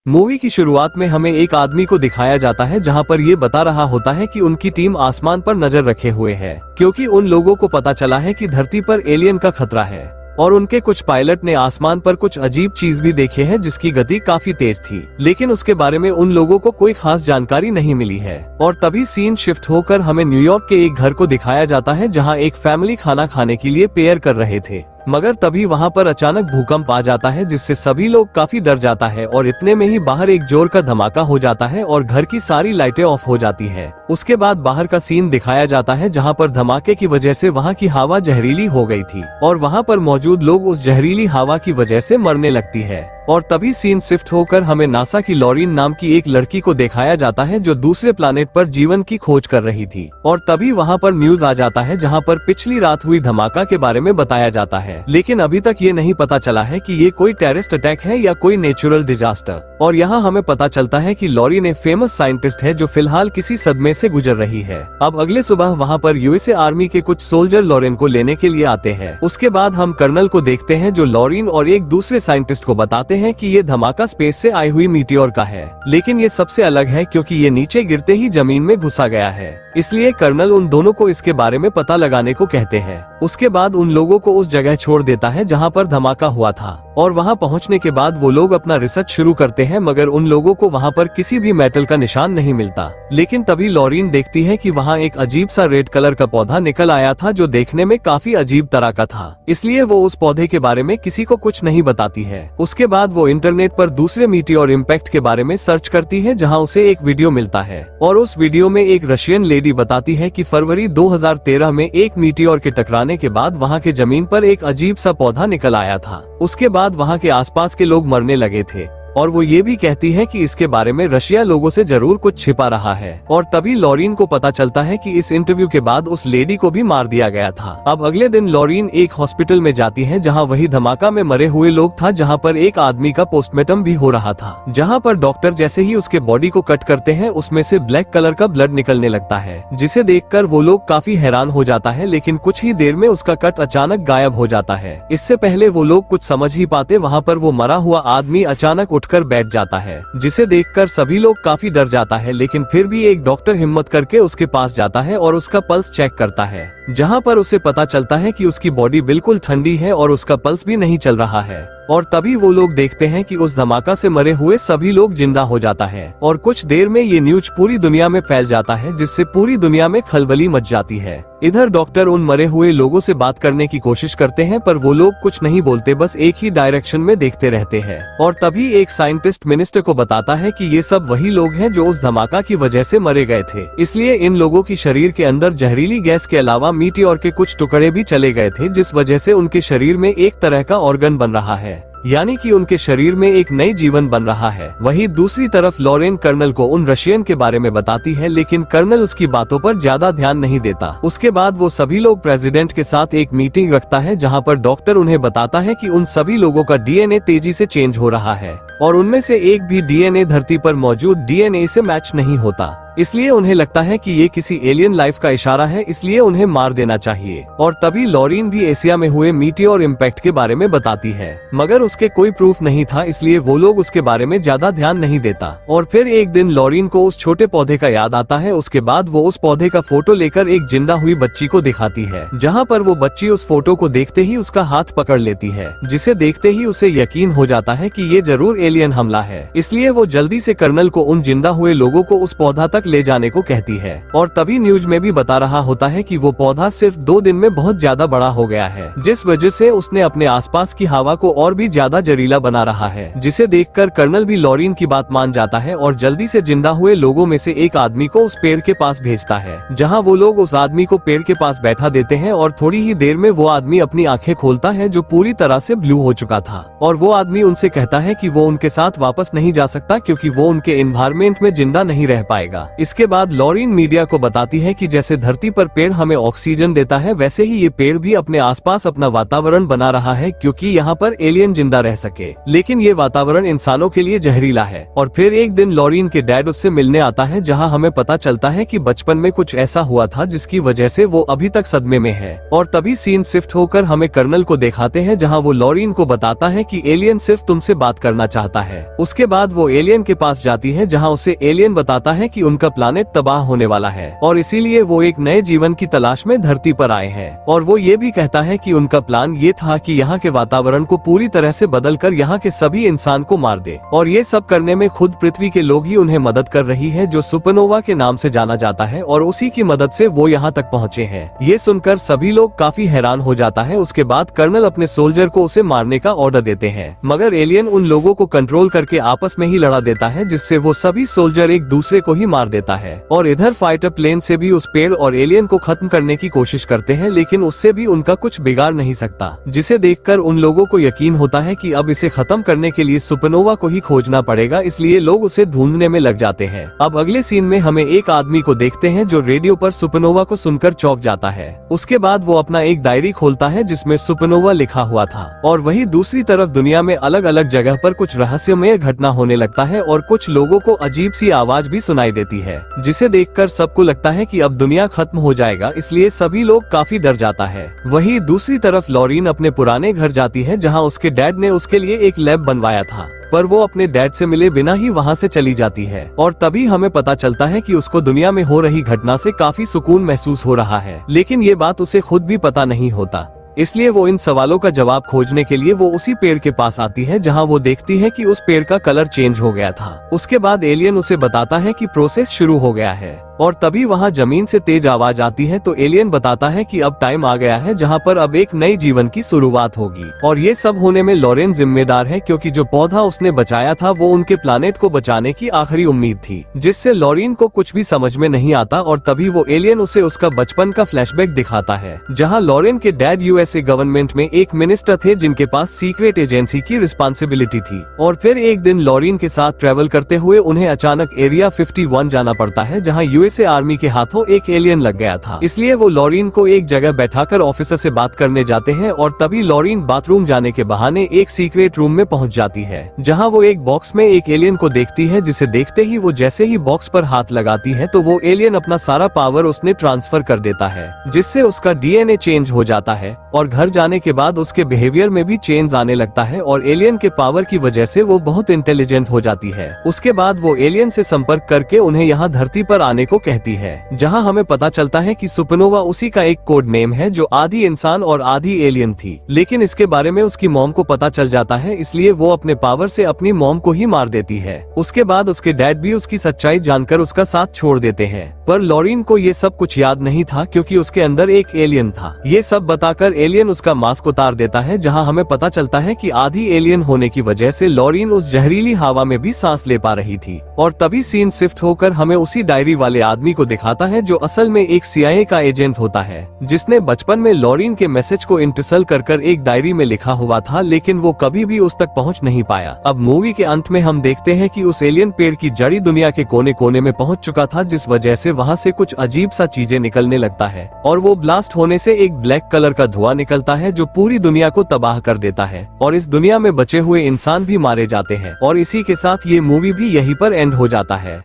Movie की शुरुआत में हमें एक आदमी को दिखाया जाता है जहां पर ये बता रहा होता है कि उनकी टीम आसमान पर नजर रखे हुए है, क्योंकि उन लोगों को पता चला है कि धरती पर एलियन का खतरा है और उनके कुछ पायलट ने आसमान पर कुछ अजीब चीज भी देखे हैं जिसकी गति काफी तेज थी, लेकिन उसके बारे में उन लोगों को कोई खास जानकारी नहीं मिली है। और तभी सीन शिफ्ट होकर हमें न्यूयॉर्क के एक घर को दिखाया जाता है जहां एक फैमिली खाना खाने के लिए पेयर कर रहे थे, मगर तभी वहां पर अचानक भूकंप आ जाता है जिससे सभी लोग काफी डर जाता है और इतने में ही बाहर एक जोर का धमाका हो जाता है और घर की सारी लाइटें ऑफ हो जाती है। उसके बाद बाहर का सीन दिखाया जाता है जहां पर धमाके की वजह से वहां की हवा जहरीली हो गई थी और वहां पर मौजूद लोग उस जहरीली हवा की वजह से मरने लगती है। और तभी सीन शिफ्ट होकर हमें नासा की लॉरीन नाम की एक लड़की को दिखाया जाता है जो दूसरे प्लानेट पर जीवन की खोज कर रही थी। और तभी वहां पर न्यूज आ जाता है जहां पर पिछली रात हुई धमाका के बारे में बताया जाता है, लेकिन अभी तक ये नहीं पता चला है कि ये कोई टेररिस्ट अटैक है या कोई नेचुरल डिजास्टर। और यहाँ हमें पता चलता है कि लॉरीन एक फेमस साइंटिस्ट है जो फिलहाल किसी सदमे से गुजर रही है। अब अगले सुबह वहाँ पर यूएसए आर्मी के कुछ सोल्जर लॉरीन को लेने के लिए आते हैं। उसके बाद हम कर्नल को देखते हैं जो लॉरीन और एक दूसरे साइंटिस्ट को बताते हैं कि ये धमाका स्पेस से आई हुई मीटियोर का है, लेकिन ये सबसे अलग है क्योंकि ये नीचे गिरते ही जमीन में घुसा गया है। इसलिए कर्नल उन दोनों को इसके बारे में पता लगाने को कहते हैं। उसके बाद उन लोगों को उस जगह छोड़ देता है जहां पर धमाका हुआ था और वहां पहुंचने के बाद वो लोग अपना रिसर्च शुरू करते हैं, मगर उन लोगों को वहां पर किसी भी मेटल का निशान नहीं मिलता। लेकिन तभी लॉरीन देखती है कि वहां एक अजीब सा रेड कलर का पौधा निकल आया था जो देखने में काफी अजीब तरह का था, इसलिए वो उस पौधे के बारे में किसी को कुछ नहीं बताती है। उसके बाद वो इंटरनेट पर दूसरे मीटियोर इम्पैक्ट के बारे में सर्च करती है जहाँ उसे एक वीडियो मिलता है और उस वीडियो में एक रशियन लेडी बताती है कि फरवरी 2013 में एक मीटियोर के टकराने के बाद वहाँ के जमीन पर एक अजीब सा पौधा निकल आया था। उसके बाद वहाँ के आसपास के लोग मरने लगे थे और वो ये भी कहती है कि इसके बारे में रशिया लोगों से जरूर कुछ छिपा रहा है। और तभी लॉरीन को पता चलता है कि इस इंटरव्यू के बाद उस लेडी को भी मार दिया गया था। अब अगले दिन लॉरीन एक हॉस्पिटल में जाती है जहां वही धमाका में मरे हुए लोग था, जहां पर एक आदमी का पोस्टमार्टम भी हो रहा था, जहां पर डॉक्टर जैसे ही उसके बॉडी को कट करते हैं उसमें से ब्लैक कलर का ब्लड निकलने लगता है, जिसे देखकर वो लोग काफी हैरान हो जाता है। लेकिन कुछ ही देर में उसका कट अचानक गायब हो जाता है। इससे पहले वो लोग कुछ समझ ही पाते वहाँ पर वो मरा हुआ आदमी अचानक उठकर बैठ जाता है, जिसे देखकर सभी लोग काफी डर जाता है। लेकिन फिर भी एक डॉक्टर हिम्मत करके उसके पास जाता है और उसका पल्स चेक करता है, जहां पर उसे पता चलता है कि उसकी बॉडी बिल्कुल ठंडी है और उसका पल्स भी नहीं चल रहा है। और तभी वो लोग देखते हैं कि उस धमाका से मरे हुए सभी लोग जिंदा हो जाता है और कुछ देर में ये न्यूज पूरी दुनिया में फैल जाता है, जिससे पूरी दुनिया में खलबली मच जाती है। इधर डॉक्टर उन मरे हुए लोगों से बात करने की कोशिश करते हैं पर वो लोग कुछ नहीं बोलते, बस एक ही डायरेक्शन में देखते रहते हैं। और तभी एक साइंटिस्ट मिनिस्टर को बताता है कि ये सब वही लोग हैं जो उस धमाका की वजह से मरे गए थे, इसलिए इन लोगों की शरीर के अंदर जहरीली गैस के अलावा मीटियोर के कुछ टुकड़े भी चले गए थे, जिस वजह से उनके शरीर में एक तरह का ऑर्गन बन रहा है, यानी कि उनके शरीर में एक नई जीवन बन रहा है। वहीं दूसरी तरफ लॉरेन कर्नल को उन रशियन के बारे में बताती है, लेकिन कर्नल उसकी बातों पर ज्यादा ध्यान नहीं देता। उसके बाद वो सभी लोग प्रेसिडेंट के साथ एक मीटिंग रखता है जहां पर डॉक्टर उन्हें बताता है कि उन सभी लोगों का डीएनए तेजी से चेंज हो रहा है और उनमें से एक भी डीएनए धरती पर मौजूद डीएनए से मैच नहीं होता, इसलिए उन्हें लगता है कि ये किसी एलियन लाइफ का इशारा है, इसलिए उन्हें मार देना चाहिए। और तभी लॉरीन भी एशिया में हुए मीटियोर इम्पैक्ट के बारे में बताती है, मगर उसके कोई प्रूफ नहीं था, इसलिए वो लोग उसके बारे में ज्यादा ध्यान नहीं देता। और फिर एक दिन लॉरीन को उस छोटे पौधे का याद आता है। उसके बाद वो उस पौधे का फोटो लेकर एक जिंदा हुई बच्ची को दिखाती है, जहाँ पर वो बच्ची उस फोटो को देखते ही उसका हाथ पकड़ लेती है, जिसे देखते ही उसे यकीन हो जाता है कि ये जरूर एलियन हमला है। इसलिए वो जल्दी से कर्नल को उन जिंदा हुए लोगों को उस पौधा तक ले जाने को कहती है। और तभी न्यूज में भी बता रहा होता है कि वो पौधा सिर्फ 2 दिन में बहुत ज्यादा बड़ा हो गया है, जिस वजह से उसने अपने आसपास की हवा को और भी ज्यादा जहरीला बना रहा है, जिसे देखकर कर्नल भी लॉरीन की बात मान जाता है और जल्दी से जिंदा हुए लोगों में से एक आदमी को उस पेड़ के पास भेजता है, जहाँ वो लोग उस आदमी को पेड़ के पास बैठा देते हैं और थोड़ी ही देर में वो आदमी अपनी आंखें खोलता है जो पूरी तरह से ब्लू हो चुका था। और वो आदमी उनसे कहता है कि वो उनके साथ वापस नहीं जा सकता क्योंकि वो उनके एनवायरमेंट में जिंदा नहीं रह पाएगा। इसके बाद लॉरीन मीडिया को बताती है कि जैसे धरती पर पेड़ हमें ऑक्सीजन देता है, वैसे ही ये पेड़ भी अपने आसपास अपना वातावरण बना रहा है क्योंकि यहाँ पर एलियन जिंदा रह सके, लेकिन ये वातावरण इंसानों के लिए जहरीला है। और फिर एक दिन लॉरीन के डैड उससे मिलने आता है, जहाँ हमें पता चलता है कि बचपन में कुछ ऐसा हुआ था जिसकी वजह से वो अभी तक सदमे में है। और तभी सीन शिफ्ट होकर हमें कर्नल को दिखाते हैं, जहाँ वो लॉरीन को बताता है कि एलियन सिर्फ तुमसे बात करना चाहता है। उसके बाद वो एलियन के पास जाती है, जहाँ उसे एलियन बताता है कि उनका प्लानेट तबाह होने वाला है और इसीलिए वो एक नए जीवन की तलाश में धरती पर आए हैं। और वो ये भी कहता है कि उनका प्लान ये था कि यहाँ के वातावरण को पूरी तरह से बदलकर यहाँ के सभी इंसान को मार दे, और ये सब करने में खुद पृथ्वी के लोग ही उन्हें मदद कर रही है, जो सुपरनोवा के नाम से जाना जाता है, और उसी की मदद से वो यहाँ तक पहुँचे हैं। ये सुनकर सभी लोग काफी हैरान हो जाता है। उसके बाद कर्नल अपने सोल्जर को उसे मारने का ऑर्डर देते हैं, मगर एलियन उन लोगों को कंट्रोल करके आपस में ही लड़ा देता है, जिससे वो सभी सोल्जर एक दूसरे को ही मार देता है। और इधर फाइटर प्लेन से भी उस पेड़ और एलियन को खत्म करने की कोशिश करते हैं, लेकिन उससे भी उनका कुछ बिगाड़ नहीं सकता, जिसे देखकर उन लोगों को यकीन होता है कि अब इसे खत्म करने के लिए सुपरनोवा को ही खोजना पड़ेगा, इसलिए लोग उसे ढूंढने में लग जाते हैं। अब अगले सीन में हमें एक आदमी को देखते हैं जो रेडियो पर सुपरनोवा को सुनकर चौंक जाता है। उसके बाद वो अपना एक डायरी खोलता है जिसमें सुपरनोवा लिखा हुआ था, और वही दूसरी तरफ दुनिया में अलग अलग जगह पर कुछ रहस्यमय घटना होने लगता है और कुछ लोगों को अजीब सी आवाज भी सुनाई देती है, जिसे देखकर सबको लगता है कि अब दुनिया खत्म हो जाएगा, इसलिए सभी लोग काफी डर जाता है। वही दूसरी तरफ लॉरीन अपने पुराने घर जाती है, जहाँ उसके डैड ने उसके लिए एक लैब बनवाया था, पर वो अपने डैड से मिले बिना ही वहाँ से चली जाती है। और तभी हमें पता चलता है कि उसको दुनिया में हो रही घटना से काफी सुकून महसूस हो रहा है, लेकिन ये बात उसे खुद भी पता नहीं होता। इसलिए वो इन सवालों का जवाब खोजने के लिए वो उसी पेड़ के पास आती है, जहाँ वो देखती है कि उस पेड़ का कलर चेंज हो गया था। उसके बाद एलियन उसे बताता है कि प्रोसेस शुरू हो गया है, और तभी वहाँ जमीन से तेज आवाज आती है, तो एलियन बताता है कि अब टाइम आ गया है जहाँ पर अब एक नई जीवन की शुरुआत होगी। और ये सब होने में लॉरेन जिम्मेदार है, क्योंकि जो पौधा उसने बचाया था वो उनके प्लानेट को बचाने की आखिरी उम्मीद थी, जिससे लॉरीन को कुछ भी समझ में नहीं आता। और तभी वो एलियन उसे उसका बचपन का फ्लैशबैक दिखाता है, जहाँ लॉरेन के डैड यूएसए गवर्नमेंट में एक मिनिस्टर थे जिनके पास सीक्रेट एजेंसी की रिस्पॉन्सिबिलिटी थी। और फिर एक दिन लॉरीन के साथ ट्रेवल करते हुए उन्हें अचानक एरिया 51 जाना पड़ता है, जहाँ यूएसए आर्मी के हाथों एक एलियन लग गया था। इसलिए वो लॉरीन को एक जगह बैठाकर ऑफिसर से बात करने जाते हैं, और तभी लॉरीन बाथरूम जाने के बहाने एक सीक्रेट रूम में पहुंच जाती है, जहां वो एक बॉक्स में एक एलियन को देखती है, जिसे देखते ही वो जैसे ही बॉक्स पर हाथ लगाती है तो वो एलियन अपना सारा पावर उसने ट्रांसफर कर देता है, जिससे उसका डीएनए चेंज हो जाता है, और घर जाने के बाद उसके बिहेवियर में भी चेंज आने लगता है, और एलियन के पावर की वजह से वो बहुत इंटेलिजेंट हो जाती है। उसके बाद वो एलियन से संपर्क करके उन्हें यहाँ धरती पर आने को कहती है, जहां हमें पता चलता है कि सुपरनोवा उसी का एक कोड नेम है, जो आधी इंसान और आधी एलियन थी। लेकिन इसके बारे में उसकी मॉम को पता चल जाता है, इसलिए वो अपने पावर से अपनी मॉम को ही मार देती है। उसके बाद उसके डैड भी उसकी सच्चाई जानकर उसका साथ छोड़ देते हैं, पर लॉरीन को ये सब कुछ याद नहीं था, क्योंकि उसके अंदर एक एलियन था। ये सब बताकर एलियन उसका मास्क उतार देता है, जहां हमें पता चलता है कि आधी एलियन होने की वजह से लॉरीन उस जहरीली हवा में भी सांस ले पा रही थी। और तभी सीन शिफ्ट होकर हमें उसी डायरी वाले आदमी को दिखाता है, जो असल में एक सीआईए का एजेंट होता है, जिसने बचपन में लॉरीन के मैसेज को इंटरसल कर एक डायरी में लिखा हुआ था, लेकिन वो कभी भी उस तक पहुंच नहीं पाया। अब मूवी के अंत में हम देखते हैं कि उस एलियन पेड़ की जड़ी दुनिया के कोने कोने में पहुंच चुका था, जिस वजह से वहां से कुछ अजीब सा चीजें निकलने लगता है, और वो ब्लास्ट होने से एक ब्लैक कलर का धुआं निकलता है, जो पूरी दुनिया को तबाह कर देता है, और इस दुनिया में बचे हुए इंसान भी मारे जाते हैं। और इसी के साथ ये मूवी भी यहीं पर एंड हो जाता है।